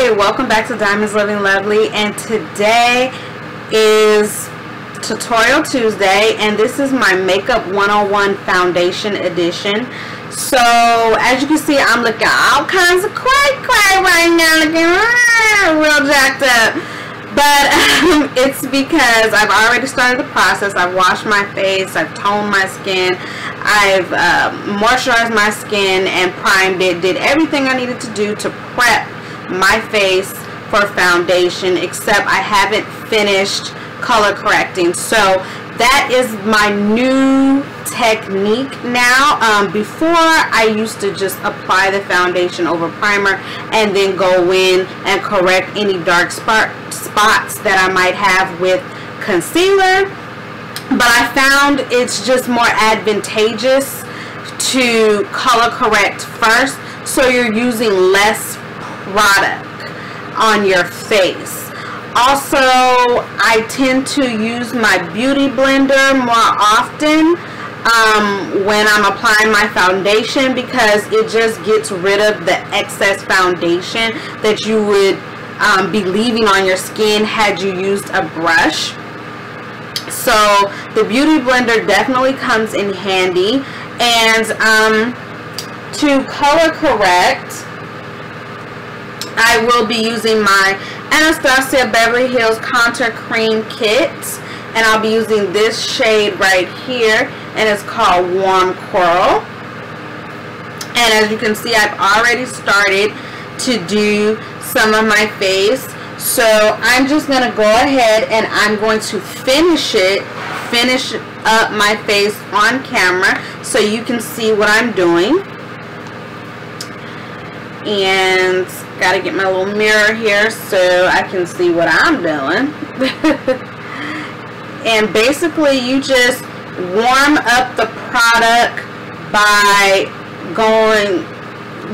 Hey, welcome back to Diamonds Living Lovely, and today is Tutorial Tuesday, and this is my Makeup 101 Foundation edition. So, as you can see, I'm looking all kinds of cray right now, looking real jacked up. But it's because I've already started the process. I've washed my face, I've toned my skin, I've moisturized my skin and primed it, did everything I needed to do to prep my face for foundation, except I haven't finished color correcting. So that is my new technique now. Before, I used to just apply the foundation over primer and then go in and correct any dark spots that I might have with concealer, but I found it's just more advantageous to color correct first, so you're using less product on your face. Also, I tend to use my beauty blender more often when I'm applying my foundation, because it just gets rid of the excess foundation that you would be leaving on your skin had you used a brush. So the beauty blender definitely comes in handy. And to color correct, I will be using my Anastasia Beverly Hills Contour Cream Kit, and I'll be using this shade right here, and it's called Warm Coral. And as you can see, I've already started to do some of my face, so I'm just going to go ahead and I'm going to finish up my face on camera so you can see what I'm doing. And gotta get my little mirror here so I can see what I'm doing. And basically you just warm up the product by going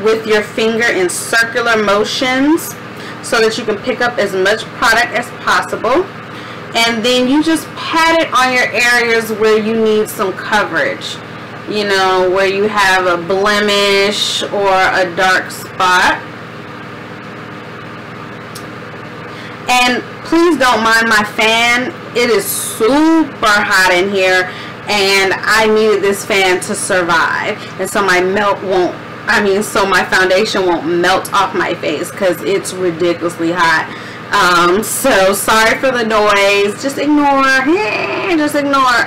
with your finger in circular motions so that you can pick up as much product as possible, and then you just pat it on your areas where you need some coverage, you know, where you have a blemish or a dark spot. And please don't mind my fan. It is super hot in here, and I needed this fan to survive, and so so my foundation won't melt off my face because it's ridiculously hot. So sorry for the noise. Just ignore. Just ignore.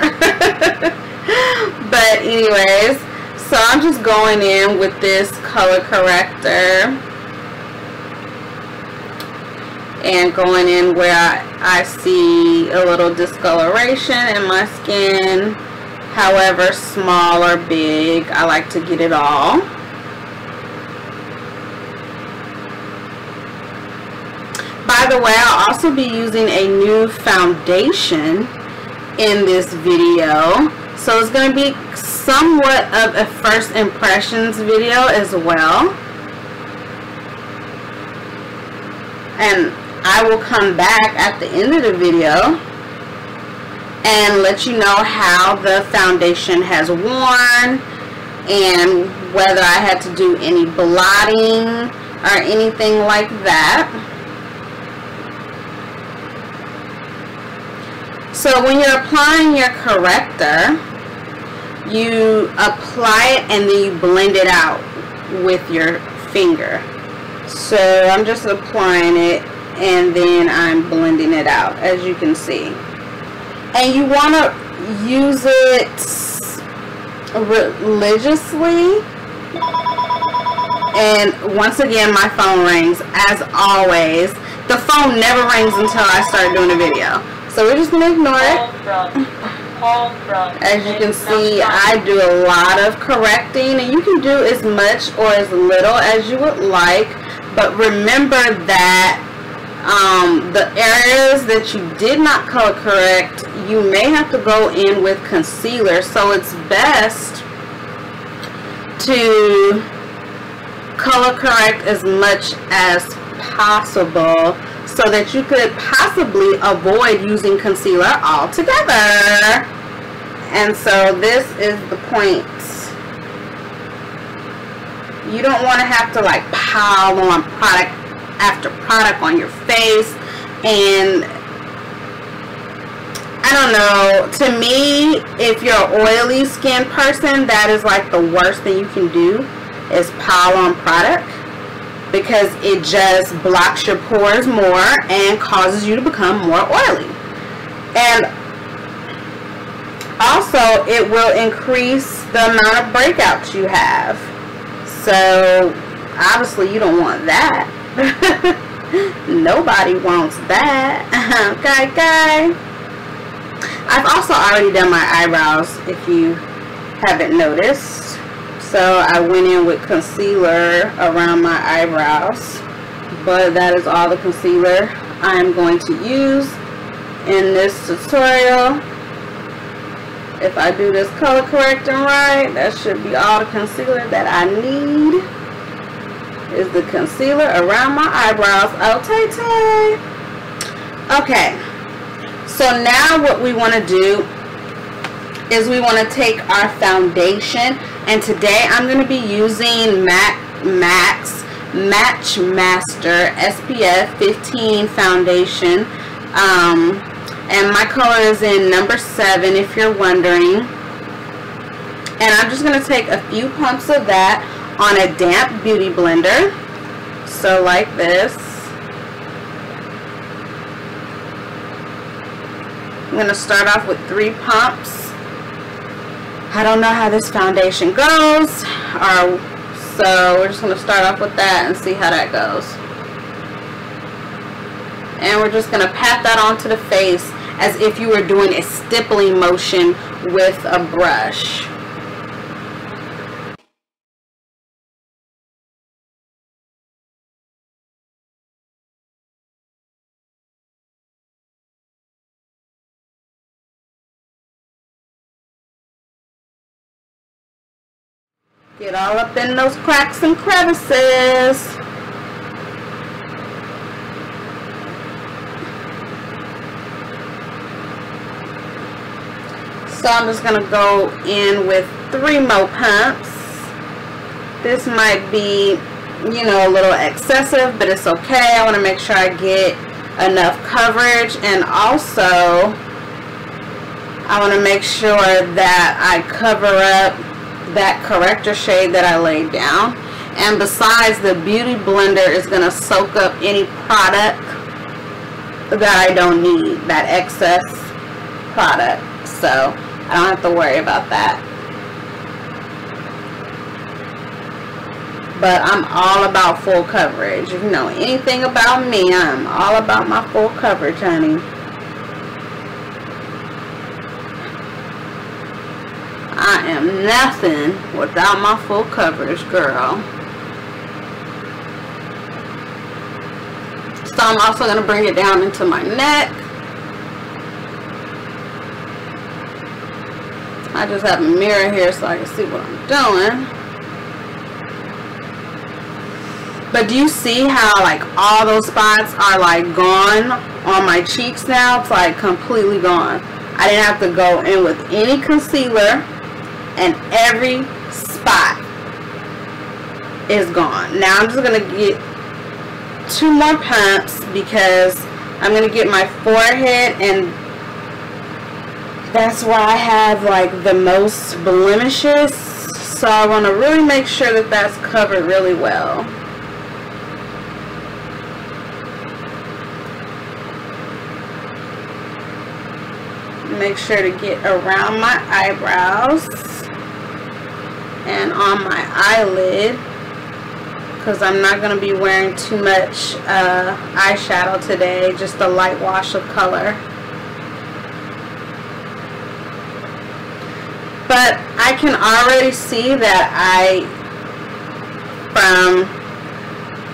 But anyways, so I'm just going in with this color corrector and going in where I see a little discoloration in my skin, however small or big. I like to get it all. By the way, I'll also be using a new foundation in this video, so it's going to be somewhat of a first impressions video as well, and I will come back at the end of the video and let you know how the foundation has worn and whether I had to do any blotting or anything like that. So when you're applying your corrector, you apply it and then you blend it out with your finger. So I'm just applying it and then I'm blending it out, as you can see. And you want to use it religiously. And once again, my phone rings, as always. The phone never rings until I start doing a video, so we're just going to ignore it. As you can see, I do a lot of correcting, and you can do as much or as little as you would like, but remember that the areas that you did not color correct, you may have to go in with concealer, so it's best to color correct as much as possible so that you could possibly avoid using concealer altogether. And so this is the point. You don't want to have to like pile on product after product on your face. And I don't know, to me, if you're an oily skin person, that is like the worst thing you can do, is pile on product, because it just blocks your pores more and causes you to become more oily. And also, it will increase the amount of breakouts you have. So, obviously, you don't want that. Nobody wants that. Okay. I've also already done my eyebrows, if you haven't noticed. So, I went in with concealer around my eyebrows. But that is all the concealer I'm going to use in this tutorial. If I do this color correcting right, that should be all the concealer that I need. Is the concealer around my eyebrows. Okay. So now what we want to do is we want to take our foundation, and today I'm going to be using Matchmaster SPF 15 foundation. And my color is in number 7, if you're wondering. And I'm just going to take a few pumps of that on a damp beauty blender. So like this. I'm going to start off with 3 pumps. I don't know how this foundation goes, so we're just going to start off with that and see how that goes. And we're just going to pat that onto the face as if you were doing a stippling motion with a brush. Get all up in those cracks and crevices. So I'm just going to go in with 3 more pumps. This might be, you know, a little excessive, but it's okay. I want to make sure I get enough coverage, and also I want to make sure that I cover up that corrector shade that I laid down. And besides, the beauty blender is going to soak up any product that I don't need, that excess product. So I don't have to worry about that. But I'm all about full coverage. If you know anything about me, I'm all about my full coverage, honey. I am nothing without my full coverage, girl. So I'm also going to bring it down into my neck. I just have a mirror here so I can see what I'm doing. But do you see how like all those spots are like gone on my cheeks now? It's like completely gone. I didn't have to go in with any concealer, and every spot is gone. Now I'm just going to get 2 more pumps because I'm going to get my forehead, and that's where I have like the most blemishes. So I want to really make sure that that's covered really well. Make sure to get around my eyebrows and on my eyelid, because I'm not going to be wearing too much eyeshadow today, just a light wash of color. But I can already see that from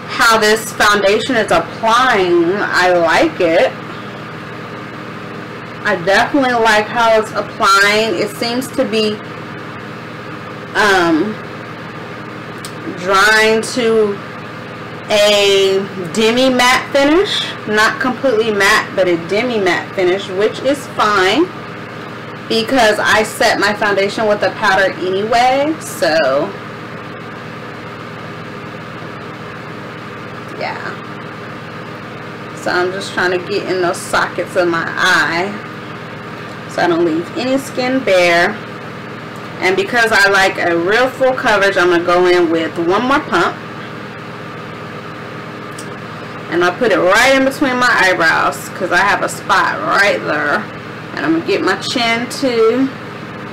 how this foundation is applying, I like it. I definitely like how it's applying. It seems to be drying to a demi-matte finish. Not completely matte, but a demi-matte finish, which is fine because I set my foundation with a powder anyway. So, yeah. So I'm just trying to get in those sockets of my eye so I don't leave any skin bare. And because I like a real full coverage, I'm going to go in with one more pump. And I'll put it right in between my eyebrows because I have a spot right there. And I'm going to get my chin too.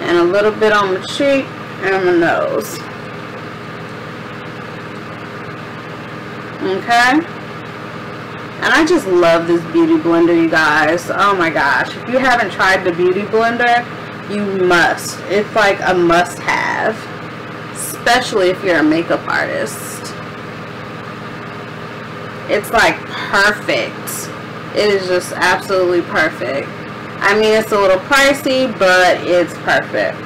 And a little bit on my cheek and my nose. Okay? And I just love this beauty blender, you guys. Oh my gosh. If you haven't tried the beauty blender, you must. It's like a must-have. Especially if you're a makeup artist. It's like perfect. It is just absolutely perfect. I mean, it's a little pricey, but it's perfect.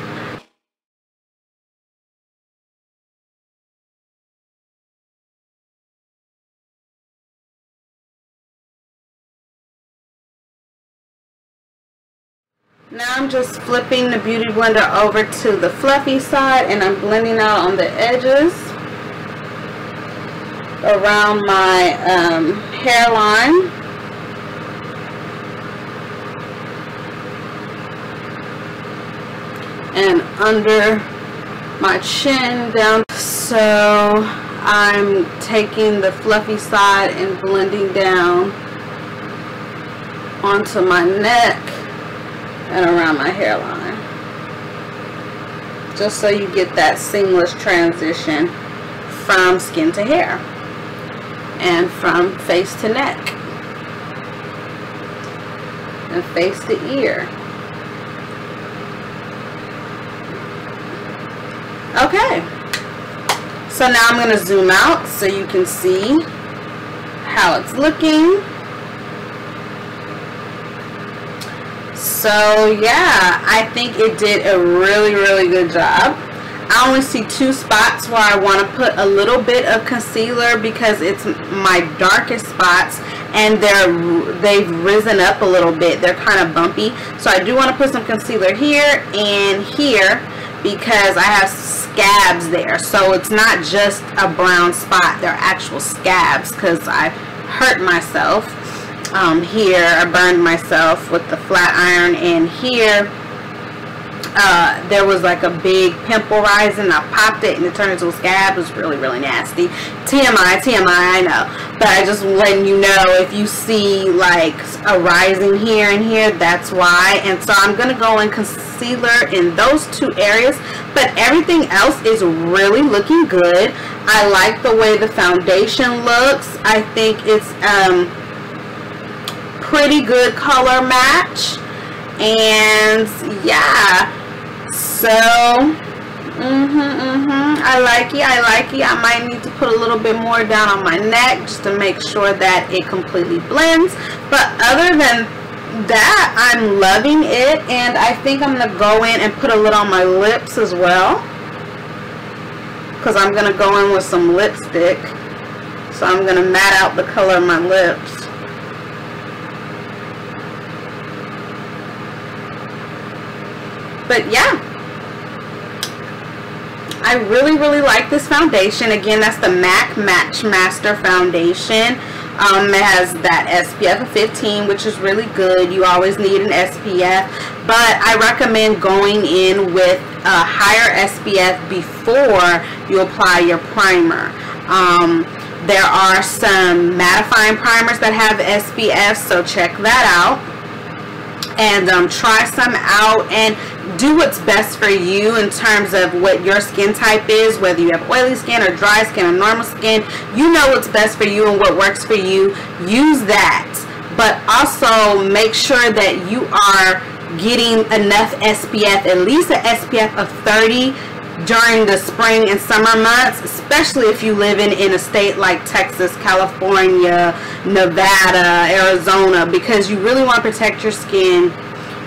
Now I'm just flipping the beauty blender over to the fluffy side, and I'm blending out on the edges around my hairline. And under my chin down. So I'm taking the fluffy side and blending down onto my neck and around my hairline, just so you get that seamless transition from skin to hair and from face to neck and face to ear. Okay, so now I'm going to zoom out so you can see how it's looking. So yeah, I think it did a really good job. I only see two spots where I want to put a little bit of concealer because it's my darkest spots and they've risen up a little bit. They're kind of bumpy. So I do want to put some concealer here and here because I have scabs there. So it's not just a brown spot. They're actual scabs because I hurt myself. Here I burned myself with the flat iron, and here there was like a big pimple rising. I popped it and it turned into a scab. It was really nasty. TMI, I know, but I just letting you know, if you see like a rising here and here, that's why. And so I'm gonna go in concealer in those two areas, but everything else is really looking good. I like the way the foundation looks. I think it's pretty good color match, and yeah, so I like it. I might need to put a little bit more down on my neck just to make sure that it completely blends, but other than that, I'm loving it. And I think I'm gonna go in and put a little on my lips as well, because I'm gonna go in with some lipstick, so I'm gonna matte out the color of my lips. But yeah, I really like this foundation. Again, that's the MAC Matchmaster Foundation. It has that SPF of 15, which is really good. You always need an SPF, but I recommend going in with a higher SPF before you apply your primer. There are some mattifying primers that have SPF, so check that out. And try some out and do what's best for you in terms of what your skin type is, whether you have oily skin or dry skin or normal skin. You know what's best for you and what works for you. Use that, but also make sure that you are getting enough SPF, at least an SPF of 30 during the spring and summer months, especially if you live in a state like Texas, California, Nevada, Arizona, because you really want to protect your skin,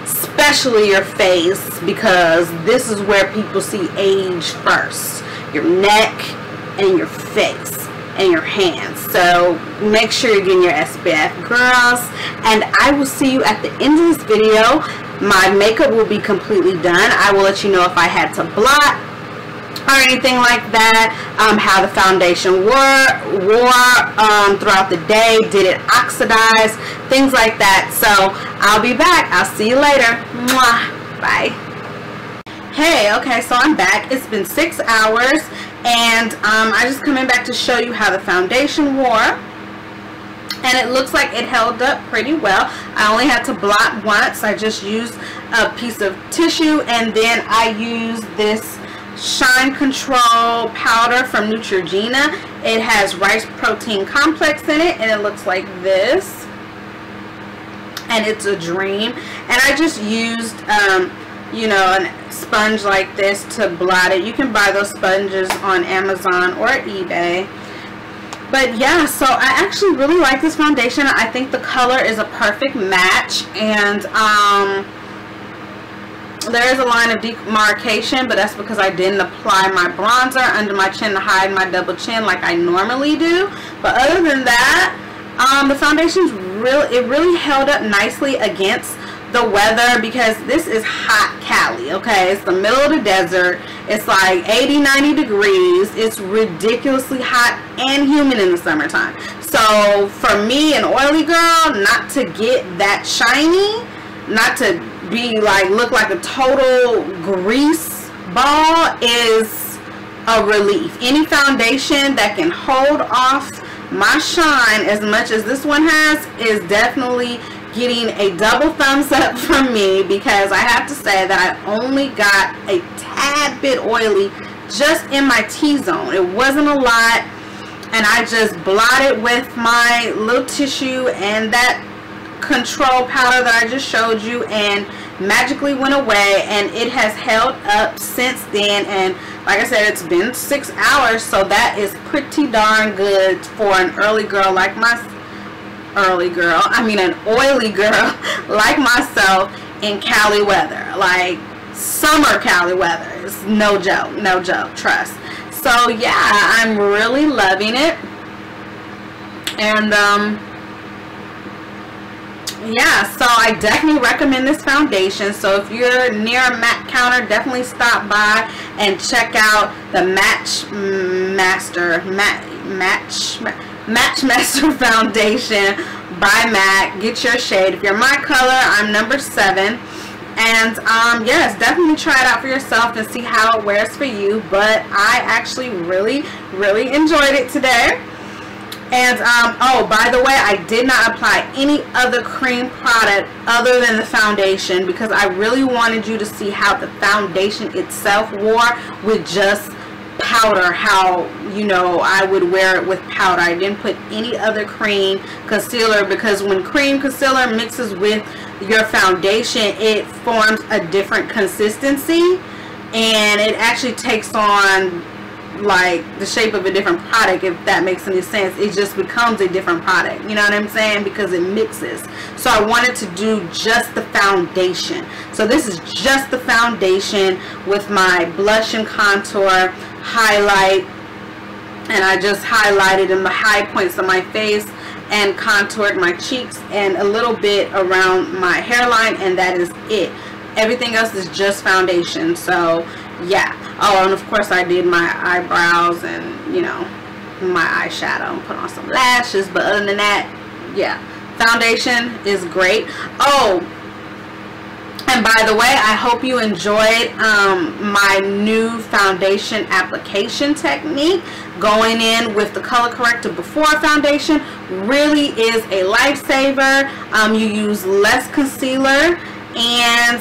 especially your face, because this is where people see age first. Your neck and your face and your hands. So make sure you're getting your SPF, girls. And I will see you at the end of this video. My makeup will be completely done. I will let you know if I had to blot or anything like that. How the foundation wore throughout the day. Did it oxidize? Things like that. So I'll be back. I'll see you later. Mwah. Bye. Hey, okay, so I'm back. It's been 6 hours, and I just coming back to show you how the foundation wore. And it looks like it held up pretty well. I only had to blot once. I just used a piece of tissue, and then I used this Shine Control powder from Neutrogena. It has rice protein complex in it, and it looks like this. And it's a dream. And I just used, you know, a sponge like this to blot it. You can buy those sponges on Amazon or eBay. But yeah, so I actually really like this foundation. I think the color is a perfect match, and there is a line of demarcation, but that's because I didn't apply my bronzer under my chin to hide my double chin like I normally do. But other than that, the foundation's really held up nicely against the weather, because this is hot Cali, okay? It's the middle of the desert. It's like 80-90 degrees. It's ridiculously hot and humid in the summertime. So for me, an oily girl, not to get that shiny, not to be like, look like a total grease ball, is a relief. Any foundation that can hold off my shine as much as this one has is definitely getting a double thumbs up from me, because I have to say that I only got a tad bit oily just in my T-zone. It wasn't a lot, and I just blotted with my little tissue and that control powder that I just showed you, and magically went away, and it has held up since then. And like I said, it's been 6 hours, so that is pretty darn good for an early girl like myself. An oily girl like myself in Cali weather, like summer Cali weather. It's no joke, trust. So yeah, I'm really loving it, and yeah, so I definitely recommend this foundation. So if you're near a MAC counter, definitely stop by and check out the Matchmaster Foundation by MAC. Get your shade. If you're my color, I'm number 7. And yes, definitely try it out for yourself and see how it wears for you. But I actually really enjoyed it today. And oh, by the way, I did not apply any other cream product other than the foundation, because I really wanted you to see how the foundation itself wore with just powder, how, you know, I would wear it with powder. I didn't put any other cream concealer, because when cream concealer mixes with your foundation, it forms a different consistency, and it actually takes on like the shape of a different product, if that makes any sense. It just becomes a different product, you know what I'm saying, because it mixes. So I wanted to do just the foundation. So this is just the foundation with my blush and contour, highlight, and I just highlighted in the high points of my face and contoured my cheeks and a little bit around my hairline, and that is it. Everything else is just foundation. So yeah. Oh, and of course I did my eyebrows and, you know, my eyeshadow and put on some lashes. But other than that, yeah, foundation is great. Oh, and by the way, I hope you enjoyed my new foundation application technique. Going in with the color corrector before foundation really is a lifesaver. You use less concealer, and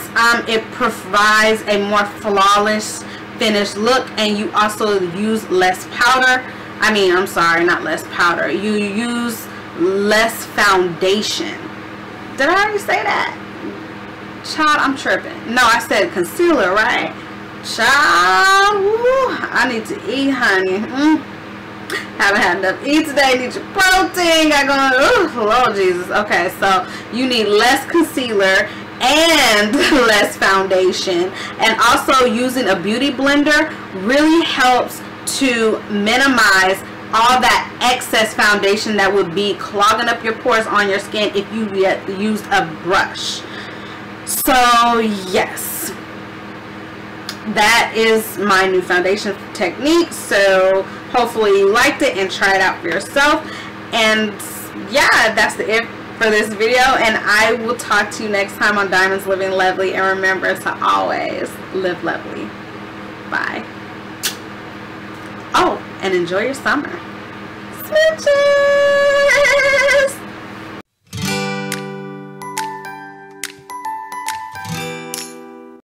it provides a more flawless finished look, and you also use less powder. I'm sorry, not less powder. You use less foundation. Did I already say that? Child, I'm tripping. No, I said concealer, right? Child, woo, I need to eat, honey. Haven't had enough to eat today. Need your protein. Got going. Oh, Lord Jesus. Okay, so you need less concealer and less foundation, and also using a beauty blender really helps to minimize all that excess foundation that would be clogging up your pores on your skin if you used a brush. So yes, that is my new foundation technique. So hopefully you liked it and try it out for yourself. And yeah, that's it for this video, and I will talk to you next time on Diamonds Living Lovely. And remember to always live lovely. Bye. Oh, and enjoy your summer. Smooches!